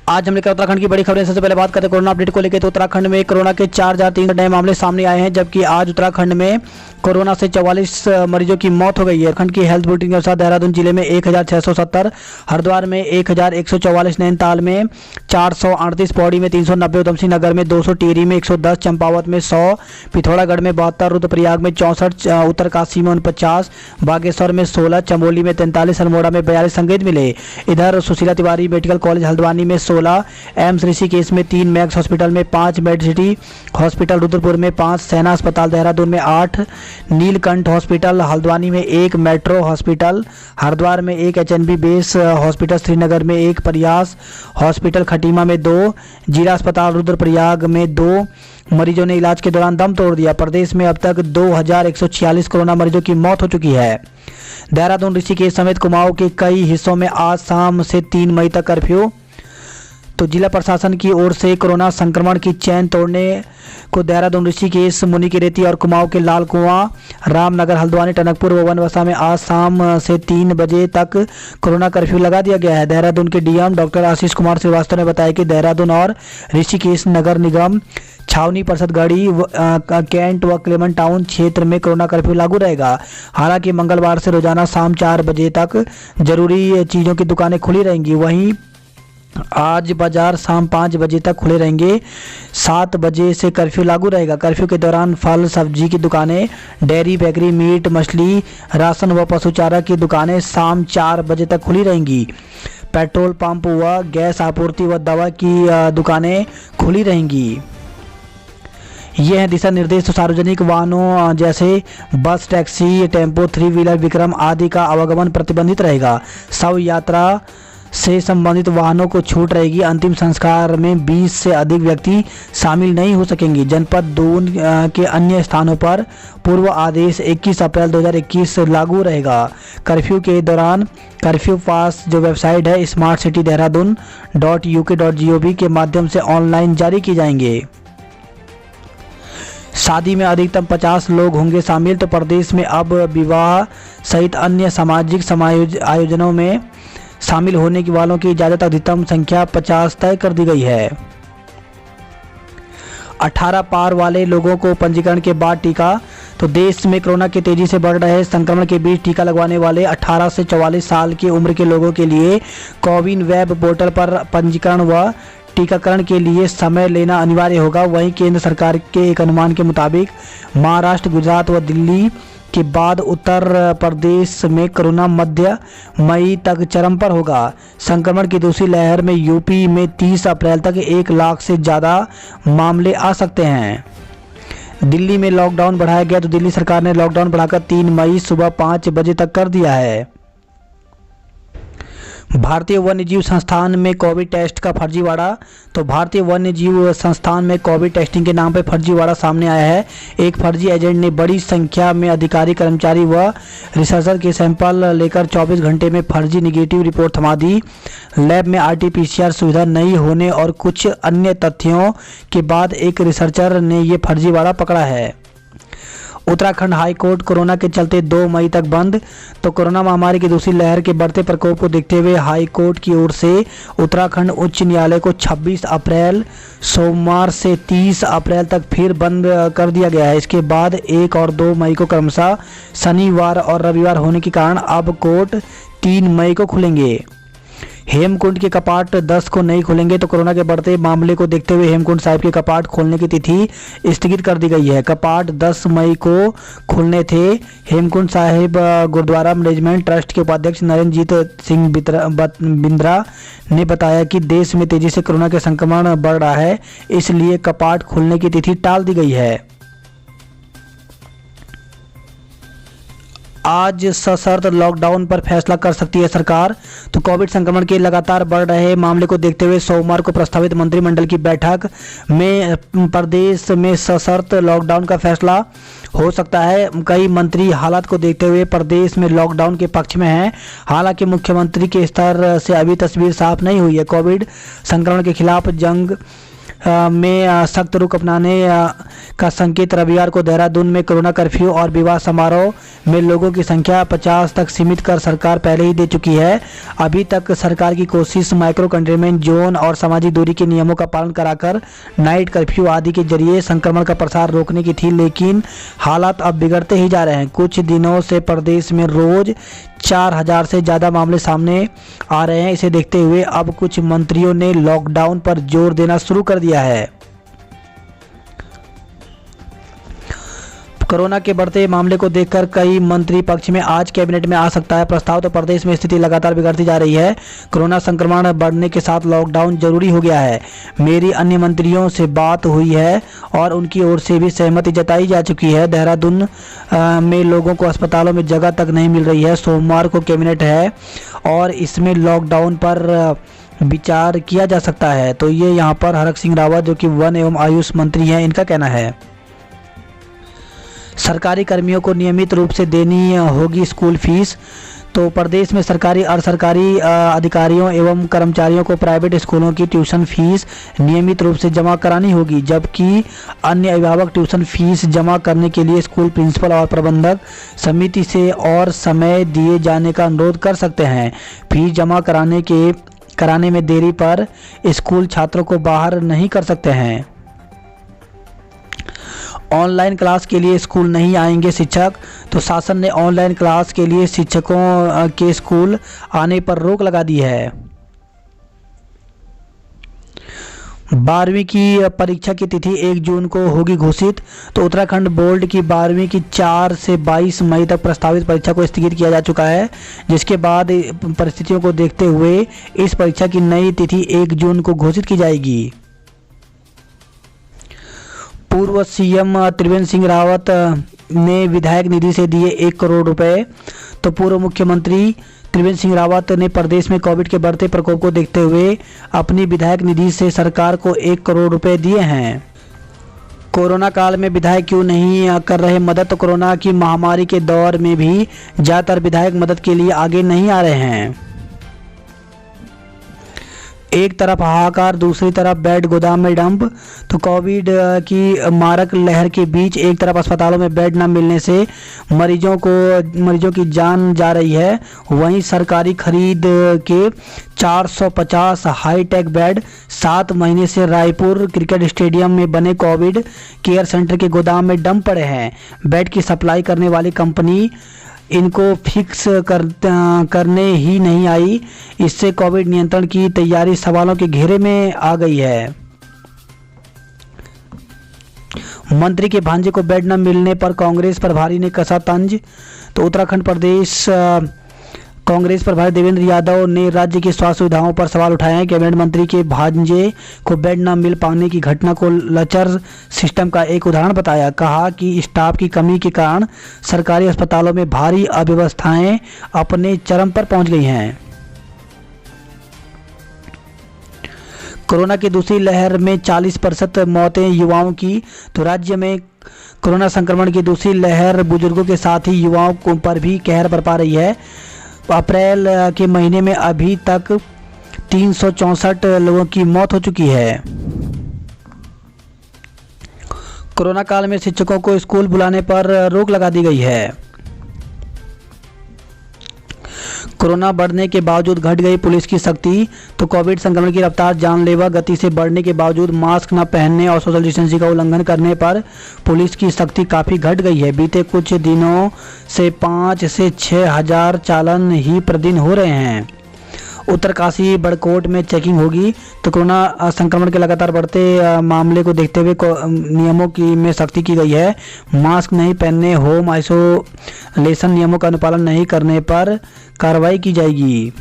आज हम लेकर उत्तराखंड की बड़ी खबरें। सबसे पहले बात करते हैं कोरोना अपडेट को लेकर। तो उत्तराखंड में कोरोना के 4,300 नए मामले सामने आए हैं, जबकि आज उत्तराखंड में कोरोना से 44 मरीजों की मौत हो गई है। उत्तराखंड की हेल्थ बुलेटिन के अनुसार देहरादून जिले में 1,670, हरिद्वार में 1,144, नैनीताल में 438, पौड़ी में 390, उधमसिंह नगर में 200, टिहरी में 110, चंपावत में 100, पिथौरागढ़ में 72, रुद्रप्रयाग में 64, उत्तरकाशी में 49, बागेश्वर में 16, चमोली में 43, अल्मोड़ा में 42 संक्रमित मिले। इधर सुशीला तिवारी मेडिकल कॉलेज हल्द्वानी में 16, एम्स ऋषिकेश में 3, मैक्स हॉस्पिटल में 5, मेड सिटी हॉस्पिटल रुद्रपुर में 5, सेना अस्पताल देहरादून में 8, नीलकंठ हॉस्पिटल हल्द्वानी में 1, मेट्रो हॉस्पिटल हरिद्वार में 1, एचएनबी बेस हॉस्पिटल श्रीनगर में 1, प्रयास हॉस्पिटल खटीमा में 2, जीरा अस्पताल रुद्रप्रयाग में 2 मरीजों ने इलाज के दौरान दम तोड़ दिया। प्रदेश में अब तक 2,146 कोरोना मरीजों की मौत हो चुकी है। देहरादून ऋषिकेश समेत कुमाऊं के कई हिस्सों में आज शाम से 3 मई तक कर्फ्यू। तो जिला प्रशासन की ओर से कोरोना संक्रमण की चैन तोड़ने को देहरादून ऋषिकेश मुनिकीरेती और कुमाऊं के लाल कुआं, रामनगर, हल्द्वानी, टनकपुर व बनबसा में आज शाम से 3 बजे तक कोरोना कर्फ्यू लगा दिया गया है। देहरादून के डीएम डॉक्टर आशीष कुमार श्रीवास्तव ने बताया कि देहरादून और ऋषिकेश नगर निगम, छावनी, परसदगढ़ी, कैंट व क्लेमन टाउन क्षेत्र में कोरोना कर्फ्यू लागू रहेगा। हालांकि मंगलवार से रोजाना शाम 4 बजे तक जरूरी चीज़ों की दुकानें खुली रहेंगी। वहीं आज बाजार शाम 5 बजे तक खुले रहेंगे। 7 बजे से कर्फ्यू लागू रहेगा। कर्फ्यू के दौरान फल सब्जी की दुकानें, डेयरी, बेकरी, मीट, मछली, राशन व पशु चारा की दुकानें शाम 4 बजे तक खुली रहेंगी। पेट्रोल पंप व गैस आपूर्ति व दवा की दुकानें खुली रहेंगी। ये हैं दिशा निर्देश। तो सार्वजनिक वाहनों जैसे बस, टैक्सी, टेम्पो, 3 व्हीलर, विक्रम आदि का आवागमन प्रतिबंधित रहेगा। शव यात्रा से संबंधित वाहनों को छूट रहेगी। अंतिम संस्कार में 20 से अधिक व्यक्ति शामिल नहीं हो सकेंगे। जनपद दून के अन्य स्थानों पर पूर्व आदेश 21 अप्रैल 2021 लागू रहेगा। कर्फ्यू के दौरान कर्फ्यू पास जो वेबसाइट है smartcitydehrradun.uk.gov के माध्यम से ऑनलाइन जारी किए जाएंगे। शादी में अधिकतम 50 लोग होंगे शामिल। तो प्रदेश में अब विवाह सहित अन्य सामाजिक आयोजनों में शामिल होने की वालों की इजाज़त अधिकतम संख्या 50 तय कर दी गई है। 18 पार वाले लोगों को पंजीकरण के बाद टीका। तो देश में कोरोना के तेजी से बढ़ रहे संक्रमण के बीच टीका लगवाने वाले 18 से 44 साल की उम्र के लोगों के लिए कोविन वेब पोर्टल पर पंजीकरण व टीकाकरण के लिए समय लेना अनिवार्य होगा। वहीं केंद्र सरकार के एक अनुमान के मुताबिक महाराष्ट्र, गुजरात व दिल्ली के बाद उत्तर प्रदेश में कोरोना मध्य मई तक चरम पर होगा। संक्रमण की दूसरी लहर में यूपी में 30 अप्रैल तक 1 लाख से ज़्यादा मामले आ सकते हैं। दिल्ली में लॉकडाउन बढ़ाया गया। तो दिल्ली सरकार ने लॉकडाउन बढ़ाकर 3 मई सुबह 5 बजे तक कर दिया है। भारतीय वन्यजीव संस्थान में कोविड टेस्ट का फर्जीवाड़ा। तो भारतीय वन्यजीव संस्थान में कोविड टेस्टिंग के नाम पर फर्जीवाड़ा सामने आया है। एक फर्जी एजेंट ने बड़ी संख्या में अधिकारी, कर्मचारी व रिसर्चर के सैंपल लेकर 24 घंटे में फर्जी निगेटिव रिपोर्ट थमा दी। लैब में RT-PCR सुविधा नहीं होने और कुछ अन्य तथ्यों के बाद एक रिसर्चर ने ये फर्जीवाड़ा पकड़ा है। उत्तराखंड हाई कोर्ट कोरोना के चलते 2 मई तक बंद। तो कोरोना महामारी की दूसरी लहर के बढ़ते प्रकोप को देखते हुए हाई कोर्ट की ओर से उत्तराखंड उच्च न्यायालय को 26 अप्रैल सोमवार से 30 अप्रैल तक फिर बंद कर दिया गया है। इसके बाद 1 और 2 मई को क्रमशः शनिवार और रविवार होने के कारण अब कोर्ट 3 मई को खुलेंगे। हेमकुंड के कपाट 10 को नहीं खुलेंगे। तो कोरोना के बढ़ते मामले को देखते हुए हेमकुंड साहिब के कपाट खोलने की तिथि स्थगित कर दी गई है। कपाट 10 मई को खुलने थे। हेमकुंड साहिब गुरुद्वारा मैनेजमेंट ट्रस्ट के उपाध्यक्ष नरेंद्रजीत सिंह बिंद्रा ने बताया कि देश में तेजी से कोरोना के संक्रमण बढ़ रहा है, इसलिए कपाट खुलने की तिथि टाल दी गई है। आज सशर्त लॉकडाउन पर फैसला कर सकती है सरकार। तो कोविड संक्रमण के लगातार बढ़ रहे मामले को देखते हुए सोमवार को प्रस्तावित मंत्रिमंडल की बैठक में प्रदेश में सशर्त लॉकडाउन का फैसला हो सकता है। कई मंत्री हालात को देखते हुए प्रदेश में लॉकडाउन के पक्ष में हैं। हालांकि मुख्यमंत्री के स्तर से अभी तस्वीर साफ नहीं हुई है। कोविड संक्रमण के खिलाफ जंग में सख्त रुख अपनाने का संकेत। रविवार को देहरादून में कोरोना कर्फ्यू और विवाह समारोह में लोगों की संख्या 50 तक सीमित कर सरकार पहले ही दे चुकी है। अभी तक सरकार की कोशिश माइक्रो कंटेनमेंट जोन और सामाजिक दूरी के नियमों का पालन कराकर नाइट कर्फ्यू आदि के जरिए संक्रमण का प्रसार रोकने की थी, लेकिन हालात अब बिगड़ते ही जा रहे हैं। कुछ दिनों से प्रदेश में रोज 4000 से ज़्यादा मामले सामने आ रहे हैं। इसे देखते हुए अब कुछ मंत्रियों ने लॉकडाउन पर जोर देना शुरू कर दिया है। कोरोना के बढ़ते मामले को देखकर कई मंत्री पक्ष में आज कैबिनेट में आ सकता है प्रस्ताव। तो प्रदेश में स्थिति लगातार बिगड़ती जा रही है। कोरोना संक्रमण बढ़ने के साथ लॉकडाउन जरूरी हो गया है। मेरी अन्य मंत्रियों से बात हुई है और उनकी ओर से भी सहमति जताई जा चुकी है। देहरादून में लोगों को अस्पतालों में जगह तक नहीं मिल रही है। सोमवार को कैबिनेट है और इसमें लॉकडाउन पर विचार किया जा सकता है। तो ये यहाँ पर हरक सिंह रावत जो कि वन एवं आयुष मंत्री हैं, इनका कहना है। सरकारी कर्मियों को नियमित रूप से देनी होगी स्कूल फीस। तो प्रदेश में सरकारी और सरकारी अधिकारियों एवं कर्मचारियों को प्राइवेट स्कूलों की ट्यूशन फीस नियमित रूप से जमा करानी होगी, जबकि अन्य अभिभावक ट्यूशन फीस जमा करने के लिए स्कूल प्रिंसिपल और प्रबंधक समिति से और समय दिए जाने का अनुरोध कर सकते हैं। फीस जमा कराने में देरी पर स्कूल छात्रों को बाहर नहीं कर सकते हैं। ऑनलाइन क्लास के लिए स्कूल नहीं आएंगे शिक्षक। तो शासन ने ऑनलाइन क्लास के लिए शिक्षकों के स्कूल आने पर रोक लगा दी है। 12वीं की परीक्षा की तिथि 1 जून को होगी घोषित। तो उत्तराखंड बोर्ड की 12वीं की 4 से 22 मई तक प्रस्तावित परीक्षा को स्थगित किया जा चुका है, जिसके बाद परिस्थितियों को देखते हुए इस परीक्षा की नई तिथि 1 जून को घोषित की जाएगी। पूर्व सीएम त्रिवेंद्र सिंह रावत ने विधायक निधि से दिए 1 करोड़ रुपए। तो पूर्व मुख्यमंत्री त्रिवेंद्र सिंह रावत ने प्रदेश में कोविड के बढ़ते प्रकोप को देखते हुए अपनी विधायक निधि से सरकार को 1 करोड़ रुपए दिए हैं। कोरोना काल में विधायक क्यों नहीं कर रहे मदद? तो कोरोना की महामारी के दौर में भी ज़्यादातर विधायक मदद के लिए आगे नहीं आ रहे हैं। एक तरफ हाहाकार, दूसरी तरफ बेड गोदाम में डंप। तो कोविड की मारक लहर के बीच एक तरफ अस्पतालों में बेड न मिलने से मरीजों की जान जा रही है, वहीं सरकारी खरीद के 450 हाईटेक बेड 7 महीने से रायपुर क्रिकेट स्टेडियम में बने कोविड केयर सेंटर के गोदाम में डंप पड़े हैं। बेड की सप्लाई करने वाली कंपनी इनको फिक्स करने ही नहीं आई। इससे कोविड नियंत्रण की तैयारी सवालों के घेरे में आ गई है। मंत्री के भांजे को बेड न मिलने पर कांग्रेस प्रभारी ने कसा तंज। तो उत्तराखंड प्रदेश कांग्रेस प्रभारी देवेंद्र यादव ने राज्य की स्वास्थ्य सुविधाओं पर सवाल उठाए हैं। कैबिनेट मंत्री के भांजे को बेड न मिल पाने की घटना को लचर सिस्टम का एक उदाहरण बताया। कहा कि स्टाफ की कमी के कारण सरकारी अस्पतालों में भारी अव्यवस्थाएं अपने चरम पर पहुंच गई हैं। कोरोना की दूसरी लहर में 40% मौतें युवाओं की। तो राज्य में कोरोना संक्रमण की दूसरी लहर बुजुर्गों के साथ ही युवाओं पर भी कहर बरपा रही है। अप्रैल के महीने में अभी तक 364 लोगों की मौत हो चुकी है। कोरोना काल में शिक्षकों को स्कूल बुलाने पर रोक लगा दी गई है। कोरोना बढ़ने के बावजूद घट गई पुलिस की सख्ती। तो कोविड संक्रमण की रफ्तार जानलेवा गति से बढ़ने के बावजूद मास्क न पहनने और सोशल डिस्टेंसिंग का उल्लंघन करने पर पुलिस की सख्ती काफ़ी घट गई है। बीते कुछ दिनों से 5 से 6 हज़ार चालान ही प्रतिदिन हो रहे हैं। उत्तरकाशी बड़कोट में चेकिंग होगी। तो कोरोना संक्रमण के लगातार बढ़ते मामले को देखते हुए नियमों की में सख्ती की गई है। मास्क नहीं पहनने, होम आइसोलेशन नियमों का अनुपालन नहीं करने पर कार्रवाई की जाएगी।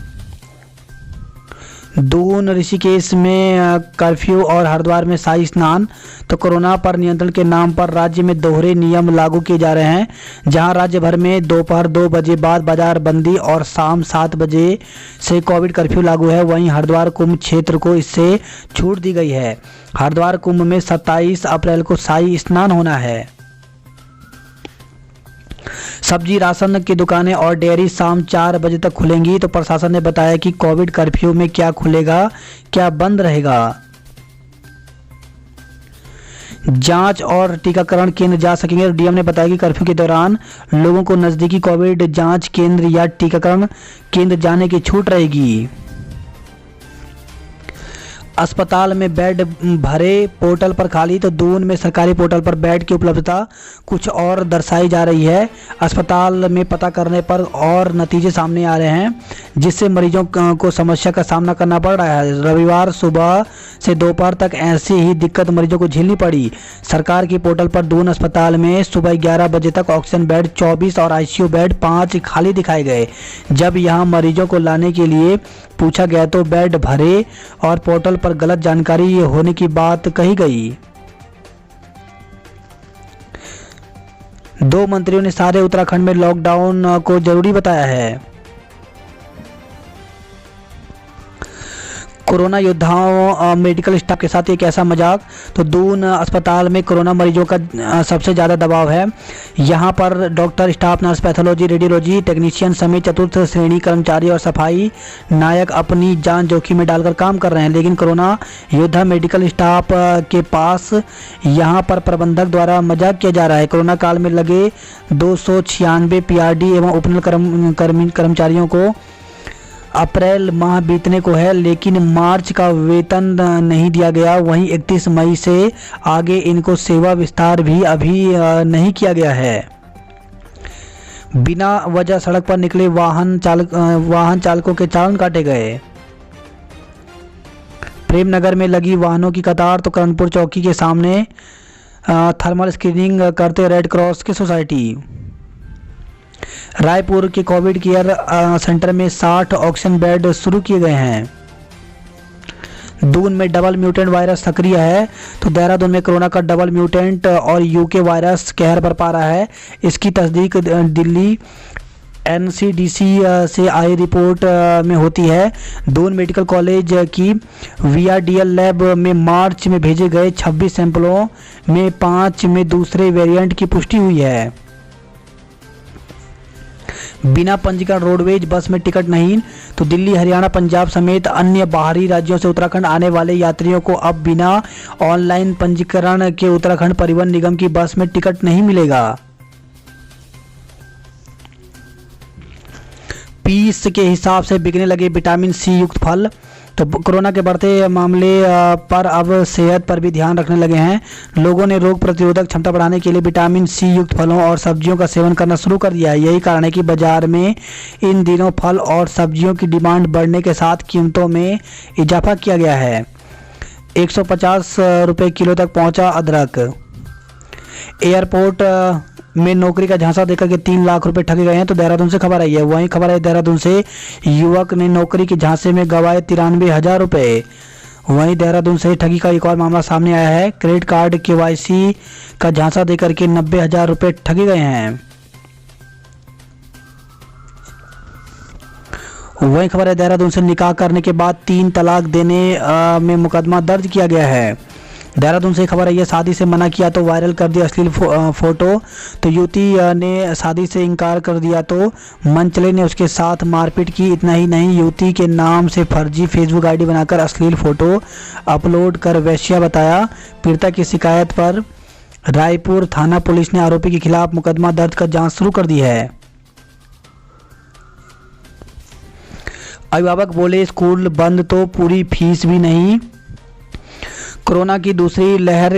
दून ऋषिकेश में कर्फ्यू और हरिद्वार में शाही स्नान। तो कोरोना पर नियंत्रण के नाम पर राज्य में दोहरे नियम लागू किए जा रहे हैं। जहां राज्य भर में दोपहर 2 बजे बाद बाजार बंदी और शाम 7 बजे से कोविड कर्फ्यू लागू है, वहीं हरिद्वार कुंभ क्षेत्र को इससे छूट दी गई है। हरिद्वार कुंभ में 27 अप्रैल को शाही स्नान होना है। सब्जी, राशन की दुकानें और डेयरी शाम 4 बजे तक खुलेंगी। तो प्रशासन ने बताया कि कोविड कर्फ्यू में क्या खुलेगा, क्या बंद रहेगा। जांच और टीकाकरण केंद्र जा सकेंगे। डीएम ने बताया कि कर्फ्यू के दौरान लोगों को नज़दीकी कोविड जांच केंद्र या टीकाकरण केंद्र जाने की छूट रहेगी। अस्पताल में बेड भरे, पोर्टल पर खाली, तो दून में सरकारी पोर्टल पर बेड की उपलब्धता कुछ और दर्शाई जा रही है। अस्पताल में पता करने पर और नतीजे सामने आ रहे हैं, जिससे मरीजों को समस्या का सामना करना पड़ रहा है। रविवार सुबह से दोपहर तक ऐसी ही दिक्कत मरीजों को झेलनी पड़ी। सरकार की पोर्टल पर दून अस्पताल में सुबह 11 बजे तक ऑक्सीजन बेड 24 और आईसीयू बेड 5 खाली दिखाए गए। जब यहां मरीजों को लाने के लिए पूछा गया तो बेड भरे और पोर्टल पर गलत जानकारी होने की बात कही गई। 2 मंत्रियों ने सारे उत्तराखंड में लॉकडाउन को जरूरी बताया है। कोरोना योद्धाओं मेडिकल स्टाफ के साथ एक ऐसा मजाक, तो दून अस्पताल में कोरोना मरीजों का सबसे ज़्यादा दबाव है। यहाँ पर doctor, staff nurse, pathology, radiology technician समेत चतुर्थ श्रेणी कर्मचारी और सफाई नायक अपनी जान जोखिम में डालकर काम कर रहे हैं। लेकिन कोरोना योद्धा मेडिकल स्टाफ के पास यहाँ पर प्रबंधक द्वारा मजाक किया जा रहा है। कोरोना काल में लगे 296 पीआरडी एवं उपनल कर्मचारियों को अप्रैल माह बीतने को है, लेकिन मार्च का वेतन नहीं दिया गया। वहीं 31 मई से आगे इनको सेवा विस्तार भी अभी नहीं किया गया है। बिना वजह सड़क पर निकले वाहन चालकों के चालान काटे गए। प्रेमनगर में लगी वाहनों की कतार, तो करणपुर चौकी के सामने थर्मल स्क्रीनिंग करते रेड क्रॉस की सोसाइटी। रायपुर के कोविड केयर सेंटर में 60 ऑक्सीजन बेड शुरू किए गए हैं। दून में डबल म्यूटेंट वायरस सक्रिय है, तो देहरादून में कोरोना का डबल म्यूटेंट और यूके वायरस कहर बरपा रहा है। इसकी तस्दीक दिल्ली एनसीडीसी से आई रिपोर्ट में होती है। दून मेडिकल कॉलेज की वीआरडीएल लैब में मार्च में भेजे गए 26 सैंपलों में 5 में दूसरे वेरिएंट की पुष्टि हुई है। बिना पंजीकरण रोडवेज बस में टिकट नहीं, तो दिल्ली, हरियाणा, पंजाब समेत अन्य बाहरी राज्यों से उत्तराखंड आने वाले यात्रियों को अब बिना ऑनलाइन पंजीकरण के उत्तराखंड परिवहन निगम की बस में टिकट नहीं मिलेगा। पीस के हिसाब से बिकने लगे विटामिन सी युक्त फल, तो कोरोना के बढ़ते मामले पर अब सेहत पर भी ध्यान रखने लगे हैं। लोगों ने रोग प्रतिरोधक क्षमता बढ़ाने के लिए विटामिन सी युक्त फलों और सब्जियों का सेवन करना शुरू कर दिया है। यही कारण है कि बाजार में इन दिनों फल और सब्जियों की डिमांड बढ़ने के साथ कीमतों में इजाफा किया गया है। 150 रुपये किलो तक पहुंचा अदरक। एयरपोर्ट में नौकरी का झांसा देकर के 3 लाख रुपए ठगे गए हैं, तो देहरादून से खबर आई है। वहीं खबर है देहरादून से, युवक ने नौकरी के झांसे में गंवाए 93,000 रुपए। वहीं देहरादून से ठगी का एक और मामला सामने आया है। क्रेडिट कार्ड केवाईसी का झांसा देकर के 90,000 रुपए ठगे गए हैं। वहीं खबर है देहरादून से, निकाह करने के बाद 3 तलाक देने में मुकदमा दर्ज किया गया है। देहरादून से खबर है, ये शादी से मना किया तो वायरल कर दिया अश्लील फोटो, तो युवती ने शादी से इनकार कर दिया तो मनचले ने उसके साथ मारपीट की। इतना ही नहीं, युवती के नाम से फर्जी फेसबुक आईडी बनाकर अश्लील फोटो अपलोड कर वेश्या बताया। पीड़िता की शिकायत पर रायपुर थाना पुलिस ने आरोपी के खिलाफ मुकदमा दर्ज कर जांच शुरू कर दी है। अभिभावक बोले स्कूल बंद तो पूरी फीस भी नहीं। कोरोना की दूसरी लहर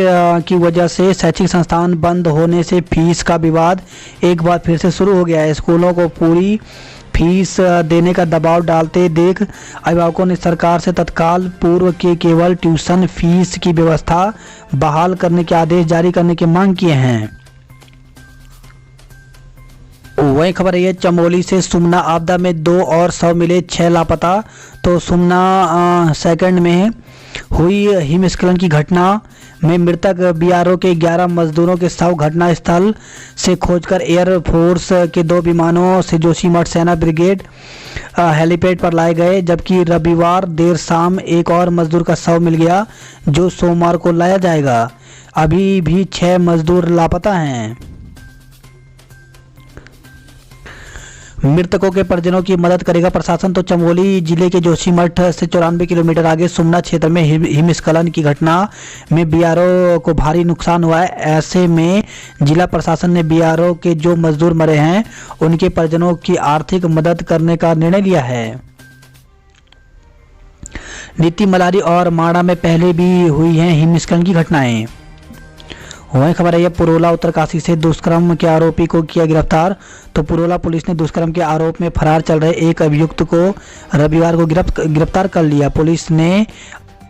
की वजह से शैक्षिक संस्थान बंद होने से फीस का विवाद एक बार फिर से शुरू हो गया है। स्कूलों को पूरी फीस देने का दबाव डालते देख अभिभावकों ने सरकार से तत्काल पूर्व के केवल ट्यूशन फीस की व्यवस्था बहाल करने के आदेश जारी करने की मांग किए हैं। वही खबर है, चमोली से सुमना आपदा में 2 और शव मिले, 6 लापता। तो सुमना सेकंड में हुई हिमस्खलन की घटना में मृतक बीआरओ के 11 मजदूरों के शव घटना स्थल से खोजकर एयर फोर्स के 2 विमानों से जोशीमठ सेना ब्रिगेड हेलीपैड पर लाए गए, जबकि रविवार देर शाम एक और मजदूर का शव मिल गया जो सोमवार को लाया जाएगा। अभी भी 6 मजदूर लापता हैं। मृतकों के परिजनों की मदद करेगा प्रशासन। तो चमोली जिले के जोशीमठ से 94 किलोमीटर आगे सुमना क्षेत्र में हिमस्खलन की घटना में बीआरओ को भारी नुकसान हुआ है। ऐसे में जिला प्रशासन ने बीआरओ के जो मजदूर मरे हैं उनके परिजनों की आर्थिक मदद करने का निर्णय लिया है। नीति मलारी और माड़ा में पहले भी हुई हैं हिमस्खलन की घटनाएं। वहीं खबर है पुरोला उत्तरकाशी से दुष्कर्म के आरोपी को किया गिरफ्तार। तो पुरोला पुलिस ने दुष्कर्म के आरोप में फरार चल रहे एक अभियुक्त को रविवार को गिरफ्तार कर लिया। पुलिस ने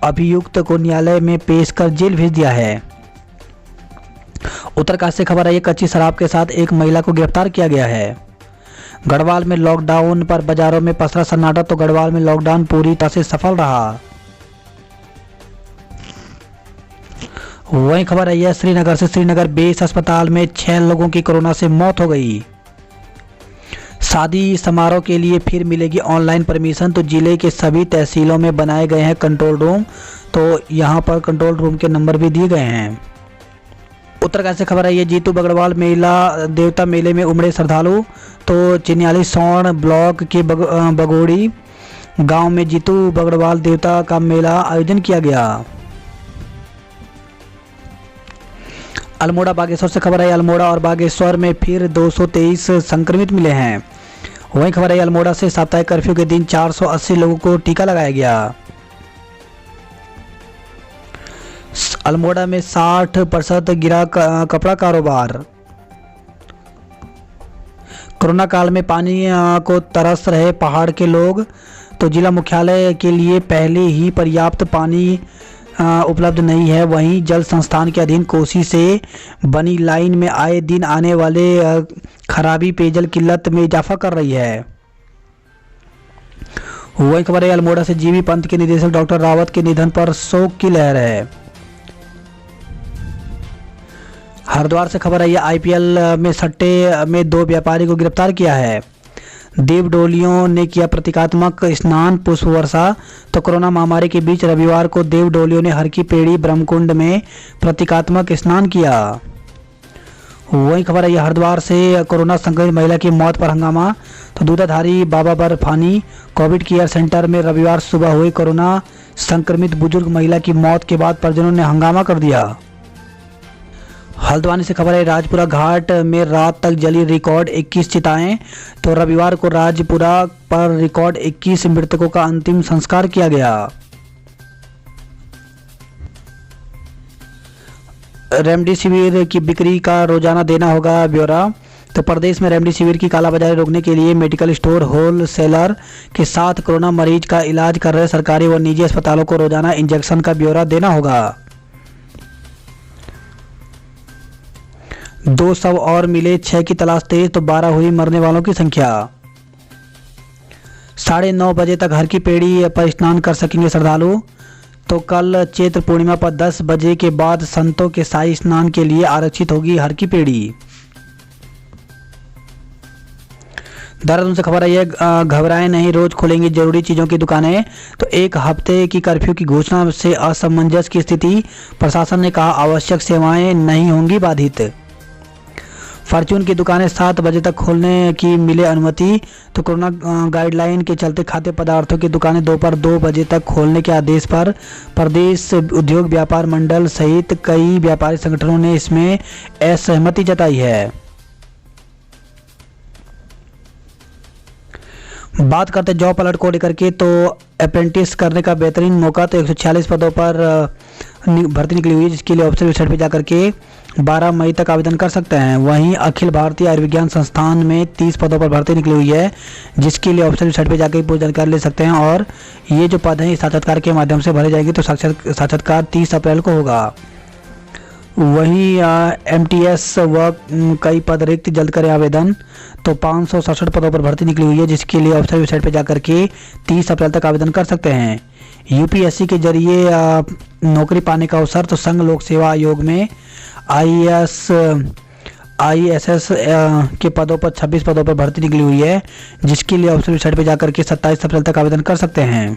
अभियुक्त को न्यायालय में पेश कर जेल भेज दिया है। उत्तरकाशी से खबर है कच्ची शराब के साथ एक महिला को गिरफ्तार किया गया है। गढ़वाल में लॉकडाउन पर बाजारों में पसरा सन्नाटा। तो गढ़वाल में लॉकडाउन पूरी तरह से सफल रहा। वहीं खबर आई है श्रीनगर से। श्रीनगर बेस अस्पताल में 6 लोगों की कोरोना से मौत हो गई। शादी समारोह के लिए फिर मिलेगी ऑनलाइन परमिशन। तो जिले के सभी तहसीलों में बनाए गए हैं कंट्रोल रूम। तो यहां पर कंट्रोल रूम के नंबर भी दिए गए हैं। उत्तरकाशी से खबर आई है जीतू बगड़वाल मेला देवता मेले में उमड़े श्रद्धालु। तो चिन्याली सौण ब्लॉक के बगोड़ी गांव में जीतू बगड़वाल देवता का मेला आयोजन किया गया। अल्मोड़ा बागेश्वर से खबर है अल्मोड़ा और बागेश्वर में फिर 223 संक्रमित मिले हैं। वहीं खबर है अल्मोड़ा से साप्ताहिक कर्फ्यू के दिन 480 लोगों को टीका लगाया गया। अल्मोड़ा में 60% गिरा कपड़ा कारोबार। कोरोना काल में पानी को तरस रहे पहाड़ के लोग। तो जिला मुख्यालय के लिए पहले ही पर्याप्त पानी उपलब्ध नहीं है। वहीं जल संस्थान के अधीन कोसी से बनी लाइन में आए दिन आने वाले खराबी पेयजल किल्लत में इजाफा कर रही है। वही खबर है अल्मोड़ा से जीबी पंत के निदेशक डॉक्टर रावत के निधन पर शोक की लहर है। हरिद्वार से खबर है आईपीएल में सट्टे में 2 व्यापारी को गिरफ्तार किया है। देवडोलियों ने किया प्रतीकात्मक स्नान पुष्प वर्षा। तो कोरोना महामारी के बीच रविवार को देवडोलियों ने हर की पेड़ी ब्रह्मकुंड में प्रतीकात्मक स्नान किया। वही खबर है हरिद्वार से कोरोना संक्रमित महिला की मौत पर हंगामा। तो दूधाधारी बाबा बर्फानी कोविड केयर सेंटर में रविवार सुबह हुई कोरोना संक्रमित बुजुर्ग महिला की मौत के बाद परिजनों ने हंगामा कर दिया। हल्द्वानी से खबर है राजपुरा घाट में रात तक जली रिकॉर्ड 21 चिताएं। तो रविवार को राजपुरा पर रिकॉर्ड 21 मृतकों का अंतिम संस्कार किया गया। रेमडेसिविर की बिक्री का रोजाना देना होगा ब्यौरा। तो प्रदेश में रेमडेसिविर की कालाबाजारी रोकने के लिए मेडिकल स्टोर होलसेलर के साथ कोरोना मरीज का इलाज कर रहे सरकारी व निजी अस्पतालों को रोजाना इंजेक्शन का ब्यौरा देना होगा। 2 शव और मिले, 6 की तलाश तेज। तो 12 हुई मरने वालों की संख्या। 9:30 बजे तक हर की पेड़ी पर स्नान कर सकेंगे श्रद्धालु। तो कल चैत्र पूर्णिमा पर 10 बजे के बाद संतों के शाही स्नान के लिए आरक्षित होगी हर की पेड़ी। देहरादून से खबर आई है घबराएं नहीं, रोज खुलेंगी जरूरी चीजों की दुकानें। तो 1 हफ्ते की कर्फ्यू की घोषणा से असमंजस की स्थिति। प्रशासन ने कहा आवश्यक सेवाएं नहीं होंगी बाधित। फॉर्च्यून की दुकानें 7 बजे तक खोलने की मिले अनुमति। तो कोरोना गाइडलाइन के चलते खाद्य पदार्थों की दुकानें दोपहर 2 बजे तक खोलने के आदेश पर प्रदेश उद्योग व्यापार मंडल सहित कई व्यापारी संगठनों ने इसमें असहमति जताई है। बात करते जॉब अलर्ट को लेकर के। तो अप्रेंटिस करने का बेहतरीन मौका। तो 146 पदों पर भर्ती निकली हुई है, जिसके लिए ऑफिशियल वेबसाइट पर जाकर के 12 मई तक आवेदन कर सकते हैं। वहीं अखिल भारतीय आयुर्विज्ञान संस्थान में 30 पदों पर भर्ती निकली हुई है, जिसके लिए ऑफिशियल वेबसाइट पर जाकर पूरी जानकारी ले सकते हैं। और ये जो पद हैं साक्षात्कार के माध्यम से भरे जाएंगे। तो साक्षात्कार 30 अप्रैल को होगा। वहीं MTS व कई पद रिक्त, जल्द करें आवेदन। तो 567 पदों पर भर्ती निकली हुई है, जिसके लिए ऑफिशियल वेबसाइट पर जाकर के 30 अप्रैल तक आवेदन कर सकते हैं। UPSC के जरिए नौकरी पाने का अवसर। तो संघ लोक सेवा आयोग में ISS के पदों पर 26 पदों पर भर्ती निकली हुई है, जिसके लिए ऑफिशियल वेबसाइट पर जाकर के 27 अप्रैल तक आवेदन कर सकते हैं।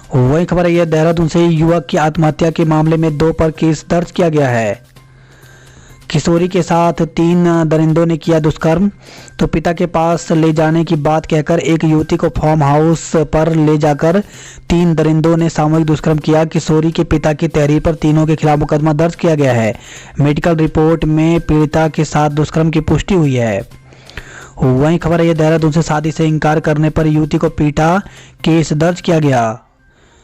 वही खबर है देहरादून से युवक की आत्महत्या के मामले में 2 पर केस दर्ज किया गया है। किशोरी के साथ 3 दरिंदों ने किया दुष्कर्म। तो पिता के पास ले जाने की बात कहकर एक युवती को फार्म हाउस पर ले जाकर 3 दरिंदों ने सामूहिक दुष्कर्म किया। किशोरी के पिता की तहरीर पर तीनों के खिलाफ मुकदमा दर्ज किया गया है। मेडिकल रिपोर्ट में पीड़िता के साथ दुष्कर्म की पुष्टि हुई है। वहीं खबर है, देहरादून से शादी से इनकार करने पर युवती को पीटा, केस दर्ज किया गया।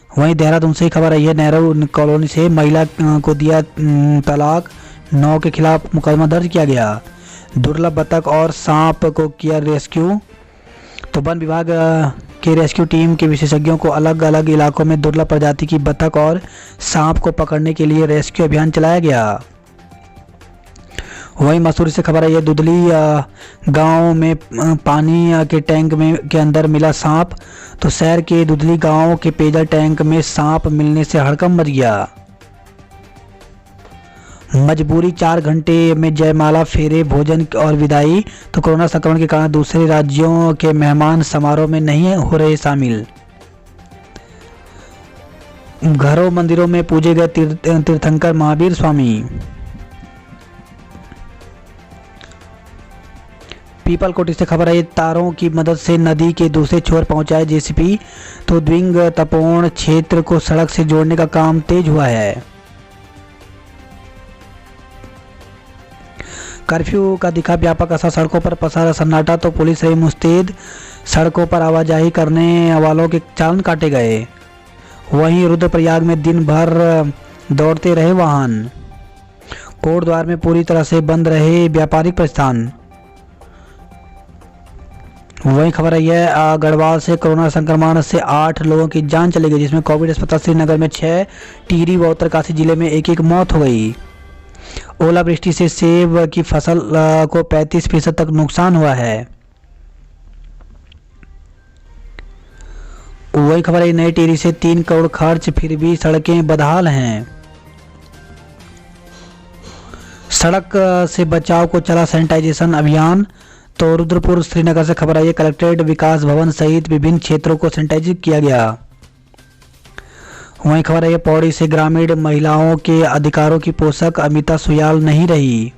वहीं देहरादून से खबर आई है, नेहरू कॉलोनी से महिला को दिया तलाक, 9 के खिलाफ मुकदमा दर्ज किया गया। दुर्लभ बतख और सांप को किया रेस्क्यू। तो वन विभाग के रेस्क्यू टीम के विशेषज्ञों को अलग अलग इलाकों में दुर्लभ प्रजाति की बतख और सांप को पकड़ने के लिए रेस्क्यू अभियान चलाया गया। वहीं मसूरी से खबर आई है, दुधली गांव में पानी के टैंक में के अंदर मिला सांप। तो शहर के दुधली गांव के पेयजल टैंक में सांप मिलने से हड़कंप मच गया। मजबूरी 4 घंटे में जयमाला, फेरे, भोजन और विदाई। तो कोरोना संक्रमण के कारण दूसरे राज्यों के मेहमान समारोह में नहीं हो रहे शामिल। घरों मंदिरों में पूजे गए तीर्थंकर महावीर स्वामी। पीपल कोटी से खबर है, तारों की मदद से नदी के दूसरे छोर पहुंचाए जेसीबी। तो द्विंग तपोण क्षेत्र को सड़क से जोड़ने का काम तेज हुआ है। कर्फ्यू का दिखा व्यापक असर, सड़कों पर पसारा सन्नाटा। तो पुलिस रही मुस्तैद, सड़कों पर आवाजाही करने वालों के चालान काटे गए। वहीं रुद्रप्रयाग में दिन भर दौड़ते रहे वाहन। कोटद्वार में पूरी तरह से बंद रहे व्यापारिक प्रस्थान। वही खबर आई है, गढ़वाल से कोरोना संक्रमण से 8 लोगों की जान चली गई, जिसमें कोविड अस्पताल श्रीनगर में 6, टिहरी व उत्तरकाशी जिले में एक मौत हो गई। ओलावृष्टि से सेब की फसल को 35% तक नुकसान हुआ है। वही खबर है, नई टिहरी से 3 करोड़ खर्च, फिर भी सड़कें बदहाल हैं। सड़क से बचाव को चला सैनिटाइजेशन अभियान। तो रुद्रपुर श्रीनगर से खबर आई है, कलेक्ट्रेट, विकास भवन सहित विभिन्न क्षेत्रों को सैनिटाइज किया गया। वहीं खबर है, पौड़ी से ग्रामीण महिलाओं के अधिकारों की पोषक अमिता सुयाल नहीं रही।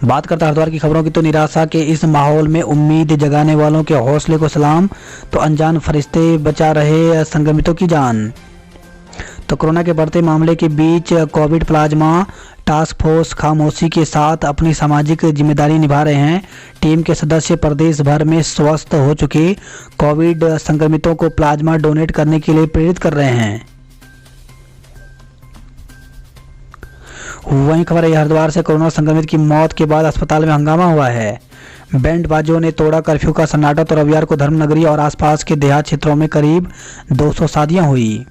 बात करते हरिद्वार की खबरों की, तो निराशा के इस माहौल में उम्मीद जगाने वालों के हौसले को सलाम। तो अनजान फरिश्ते बचा रहे संक्रमितों की जान। तो कोरोना के बढ़ते मामले के बीच कोविड प्लाज्मा टास्क फोर्स खामोशी के साथ अपनी सामाजिक जिम्मेदारी निभा रहे हैं। टीम के सदस्य प्रदेश भर में स्वस्थ हो चुके कोविड संक्रमितों को प्लाज्मा डोनेट करने के लिए प्रेरित कर रहे हैं। वहीं खबर है, हरिद्वार से कोरोना संक्रमित की मौत के बाद अस्पताल में हंगामा हुआ है। बैंड बाजों ने तोड़ा कर्फ्यू का सन्नाटा। तो रविवार को धर्मनगरी और आसपास के देहात क्षेत्रों में करीब 200 शादियां हुई।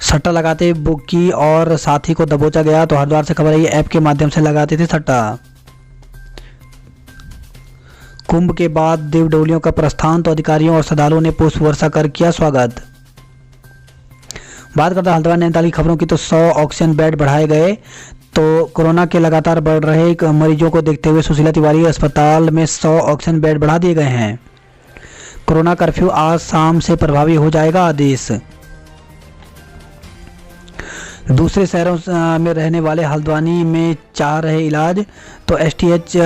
सट्टा लगाते बुकी और साथी को दबोचा गया। तो हरिद्वार से खबर है, ऐप के माध्यम से लगाते थे सट्टा। कुंभ के बाद देव डोलियों का प्रस्थान। तो अधिकारियों और श्रद्धालुओं ने पुष्प वर्षा कर किया स्वागत। बात करते हैं हल्द्वानी नैनीताल की खबरों की, तो 100 ऑक्सीजन बेड बढ़ाए गए। तो कोरोना के लगातार बढ़ रहे मरीजों को देखते हुए सुशीला तिवारी अस्पताल में 100 ऑक्सीजन बेड बढ़ा दिए गए हैं। कोरोना कर्फ्यू आज शाम से प्रभावी हो जाएगा, आदेश। दूसरे शहरों में रहने वाले हल्द्वानी में चाह रहे इलाज। तो STH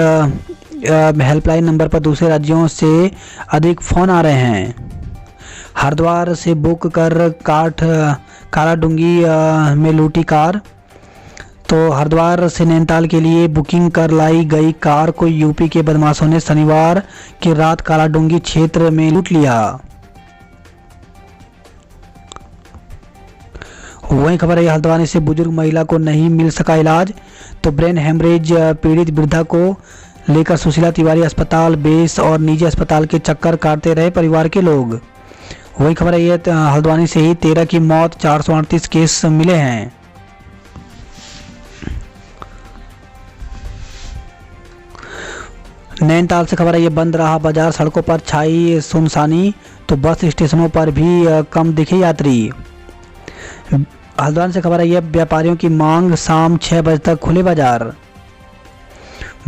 हेल्पलाइन नंबर पर दूसरे राज्यों से अधिक फ़ोन आ रहे हैं। हरिद्वार से बुक कर कालाडूंगी में लूटी कार। तो हरिद्वार से नैनीताल के लिए बुकिंग कर लाई गई कार को यूपी के बदमाशों ने शनिवार की रात कालाडूंगी क्षेत्र में लूट लिया। वहीं खबर है, हल्द्वानी से बुजुर्ग महिला को नहीं मिल सका इलाज। तो ब्रेन हेमरेज पीड़ित वृद्धा को लेकर सुशीला तिवारी अस्पताल, बेस और निजी अस्पताल के चक्कर काटते रहे परिवार के लोग। वही खबर है, हल्द्वानी से ही 13 की मौत, 438 केस मिले हैं। नैनीताल से खबर है, बंद रहा बाजार, सड़कों पर छाई सुनसानी। तो बस स्टेशनों पर भी कम दिखे यात्री। हल्द्वानी से खबर है, व्यापारियों की मांग, शाम 6 बजे तक खुले बाजार।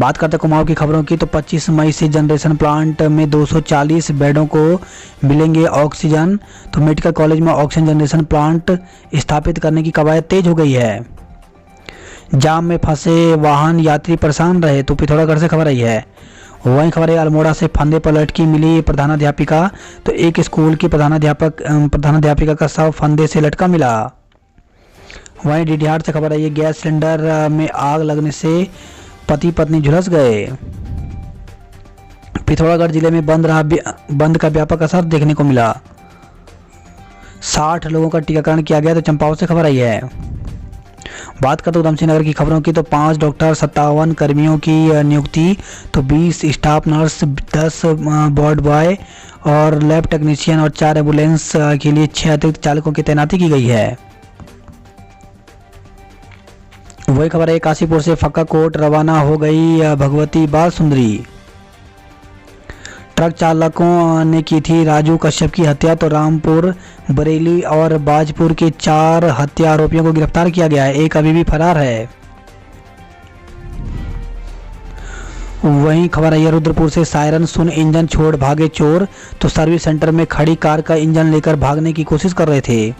बात करते कुमाऊं की खबरों की तो 25 मई से जनरेशन प्लांट में 240 बेडों को मिलेंगे ऑक्सीजन। तो मेडिकल कॉलेज में ऑक्सीजन जनरेशन प्लांट स्थापित करने की कवायद तेज हो गई है। जाम में फंसे वाहन यात्री परेशान रहे, तो पिथौरागढ़ से खबर आई है। वहीं खबर है अल्मोड़ा से फंदे पर लटकी मिली प्रधानाध्यापिका। तो एक स्कूल की प्रधानाध्यापिका का शव फंदे से लटका मिला। वहीं डीडीहाट से खबर आई है गैस सिलेंडर में आग लगने से पति पत्नी झुलस गए। पिथौरागढ़ जिले में बंद का व्यापक असर देखने को मिला। 60 लोगों का टीकाकरण किया गया। तो चंपावत से खबर आई है। बात करते उधमसिंह नगर की खबरों की तो 5 डॉक्टर 57 कर्मियों की नियुक्ति। तो 20 स्टाफ नर्स, 10 वार्ड बॉय और लैब टेक्नीशियन और 4 एम्बुलेंस के लिए 6 अतिरिक्त चालकों की तैनाती की गई है। वही खबर है काशीपुर से फक्का कोट रवाना हो गई भगवती बाल सुंदरी। ट्रक चालकों ने की थी राजू कश्यप की हत्या। तो रामपुर, बरेली और बाजपुर के 4 हत्या आरोपियों को गिरफ्तार किया गया है। एक अभी भी फरार है। वहीं खबर आई है रुद्रपुर से सायरन सुन इंजन छोड़ भागे चोर। तो सर्विस सेंटर में खड़ी कार का इंजन लेकर भागने की कोशिश कर रहे थे।